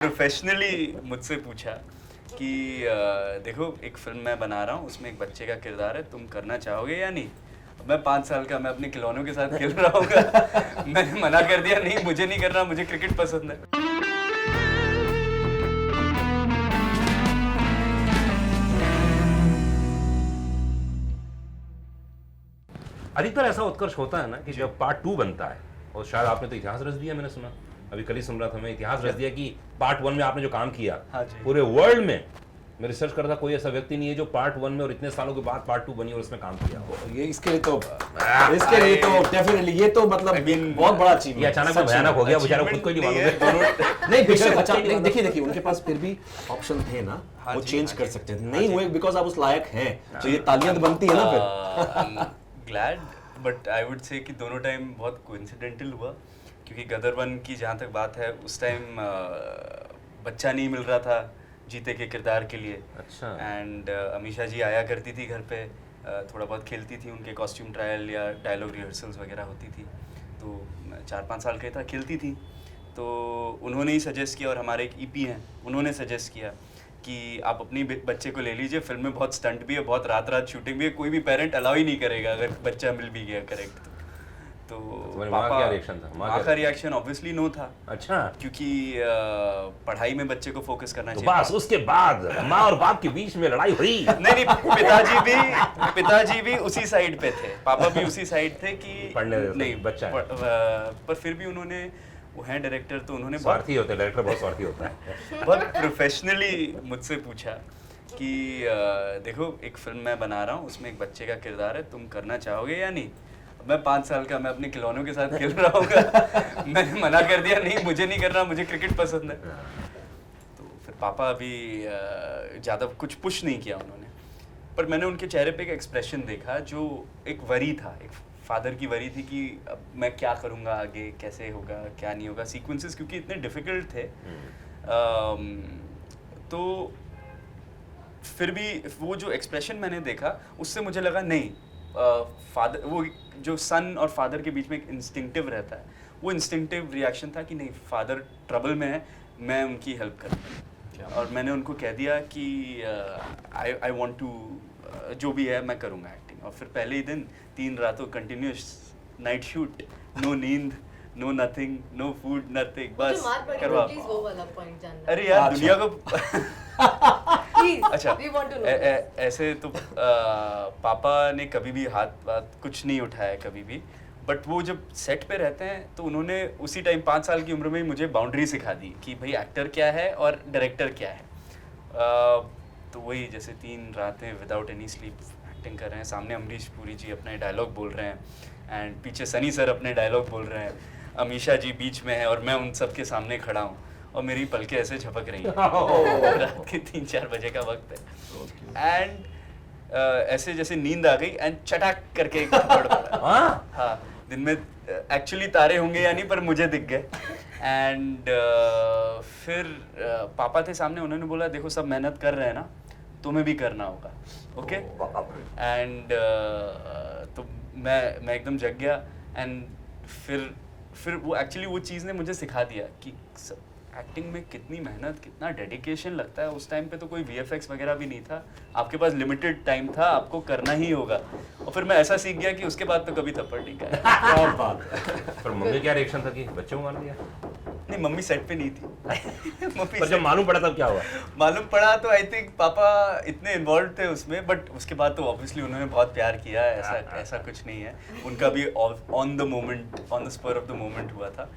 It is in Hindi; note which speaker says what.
Speaker 1: प्रोफेशनली मुझसे पूछा कि देखो एक फिल्म मैं बना रहा हूँ, उसमें एक बच्चे का किरदार है, तुम करना चाहोगे या नहीं। मैं 5 साल का, मैं अपने खिलौनों के साथ खेल रहा हूँ। मैंने मना कर दिया, नहीं मुझे नहीं करना, मुझे क्रिकेट पसंद है।
Speaker 2: अधिकतर ऐसा उत्कर्ष होता है ना कि जब पार्ट 2 बनता है, और शायद आपने तो इतिहास रच दिया। मैंने सुना, अभी कल ही सुन रहा था मैं, इतिहास रच दिया कि पार्ट 1 में आपने जो काम किया,
Speaker 1: हाँ जी।
Speaker 2: पूरे वर्ल्ड में मैं रिसर्च कर रहा था, कोई ऐसा व्यक्ति नहीं है जो पार्ट 1 में और इतने सालों के बाद पार्ट 2 बनी और उसमें काम किया हो।
Speaker 3: ये इसके लिए तो डेफिनेटली ये तो मतलब बहुत बड़ा अचीवमेंट।
Speaker 2: ये अचानक से भयानक हो गया, बेचारा खुद को ही नहीं मालूम है।
Speaker 1: दोनों
Speaker 3: नहीं बेशक अचानक देखिए उनके पास फिर भी ऑप्शन थे ना, वो चेंज कर सकते थे, नहीं हुए बिकॉज आप उस लायक हैं, तो ये तालियां तो बनती है ना फिर।
Speaker 1: Glad, but I would say कि दोनों टाइम बहुत कोइंसिडेंटल हुआ, क्योंकि गदर 1 की जहाँ तक बात है, उस टाइम बच्चा नहीं मिल रहा था जीते के किरदार के लिए।
Speaker 2: अच्छा।
Speaker 1: एंड अमीशा जी आया करती थी घर पे, थोड़ा बहुत खेलती थी, उनके कॉस्ट्यूम ट्रायल या डायलॉग रिहर्सल्स वगैरह होती थी, तो 4-5 साल का था, खेलती थी, तो उन्होंने ही सजेस्ट किया, और हमारे एक ईपी हैं, उन्होंने सजेस्ट किया कि आप अपनी बच्चे को ले लीजिए, फिल्म में बहुत स्टंट भी है, बहुत रात शूटिंग भी है, कोई भी पेरेंट अलाउ ही नहीं करेगा अगर बच्चा मिल भी गया करेक्ट। तो
Speaker 2: माँ का रिएक्शन था?
Speaker 1: माँ का रिएक्शन ऑब्वियसली नो था।
Speaker 2: अच्छा।
Speaker 1: क्योंकि पढ़ाई में बच्चे को फोकस करना
Speaker 2: तो
Speaker 1: चाहिए।
Speaker 2: बस उसके बाद माँ और बाप के बीच में लड़ाई हुई?
Speaker 1: नहीं, पिताजी भी उसी साइड पे थे, पापा भी उसी साइड थे कि
Speaker 2: पढ़ने
Speaker 1: नहीं
Speaker 2: बच्चा है।
Speaker 1: पर फिर भी उन्होंने, वो हैं डायरेक्टर, तो उन्होंने
Speaker 2: स्वार्थी होते हैं, डायरेक्टर बहुत स्वार्थी होता है।
Speaker 1: बहुत प्रोफेशनली मुझसे पूछा कि देखो एक फिल्म मैं बना रहा हूँ, उसमें एक बच्चे का किरदार है, तुम करना चाहोगे या नहीं। मैं 5 साल का, मैं अपने खिलौनों के साथ खेल रहा हूँ। मैंने मना कर दिया, नहीं मुझे नहीं करना, मुझे क्रिकेट पसंद है। तो फिर पापा अभी ज़्यादा कुछ पुश नहीं किया उन्होंने, पर मैंने उनके चेहरे पे एक एक्सप्रेशन देखा जो एक वरी था, एक फादर की वरी थी कि अब मैं क्या करूँगा आगे, कैसे होगा, क्या नहीं होगा, सीक्वेंसेस क्योंकि इतने डिफ़िकल्ट थे। तो फिर भी वो जो एक्सप्रेशन मैंने देखा, उससे मुझे लगा नहीं, फादर, वो जो सन और फादर के बीच में एक इंस्टिंक्टिव रहता है, वो इंस्टिंक्टिव रिएक्शन था कि नहीं, फादर ट्रबल में है, मैं उनकी हेल्प करूँगा। और मैंने उनको कह दिया कि आई वांट टू, जो भी है मैं करूँगा एक्टिंग। और फिर पहले ही दिन 3 रातों कंटिन्यूस नाइट शूट, नो नींद, no nothing, no food, nothing, बस करवा।
Speaker 4: वो वाला पॉइंट जानना।
Speaker 1: अरे यार दुनिया को अच्छा,
Speaker 4: we want to know
Speaker 1: ऐसे तो पापा ने कभी भी हाथ कुछ नहीं उठाया कभी भी, बट वो जब सेट पे रहते हैं तो उन्होंने उसी टाइम 5 साल की उम्र में ही मुझे बाउंड्री सिखा दी कि भाई एक्टर क्या है और डायरेक्टर क्या है। तो वही जैसे 3 रातें विदाउट एनी स्लीप एक्टिंग कर रहे हैं, सामने अमरीश पुरी जी अपने डायलॉग बोल रहे हैं, एंड पीछे सनी सर अपने डायलॉग बोल रहे हैं, अमीशा जी बीच में है, और मैं उन सब के सामने खड़ा हूँ, और मेरी पलकें ऐसे झपक रही हैं। रात के 3-4 बजे का वक्त है, एंड ऐसे जैसे नींद आ गई, एंड चटाक करके एक थप्पड़ पड़ा। हाँ, दिन में एक्चुअली तारे होंगे या नहीं, पर मुझे दिख गए। एंड फिर पापा थे सामने, उन्होंने बोला देखो सब मेहनत कर रहे हैं ना, तुम्हें भी करना होगा, ओके। एंड तो मैं एकदम जग गया, एंड फिर वो एक्चुअली वो चीज़ ने मुझे सिखा दिया कि एक्टिंग में कितनी मेहनत, कितना डेडिकेशन लगता है। उस टाइम पे तो कोई VFX वगैरह भी नहीं था, आपके पास लिमिटेड टाइम था, आपको करना ही होगा। और फिर मैं ऐसा सीख गया कि उसके बाद तो कभी थप्पड़ नहीं खाया।
Speaker 3: क्या बात।
Speaker 2: पर मम्मी क्या रिएक्शन था कि बच्चे को मार दिया?
Speaker 1: नहीं, मम्मी सेट पे नहीं थी।
Speaker 2: पर जब मालूम पड़ा तब क्या हुआ?
Speaker 1: मालूम पड़ा तो आई थिंक पापा इतने इन्वॉल्व थे उसमें, बट उसके बाद तो ऑब्वियसली उन्होंने बहुत प्यार किया, ऐसा कुछ नहीं है। उनका भी on the moment, on the spur of the moment हुआ था।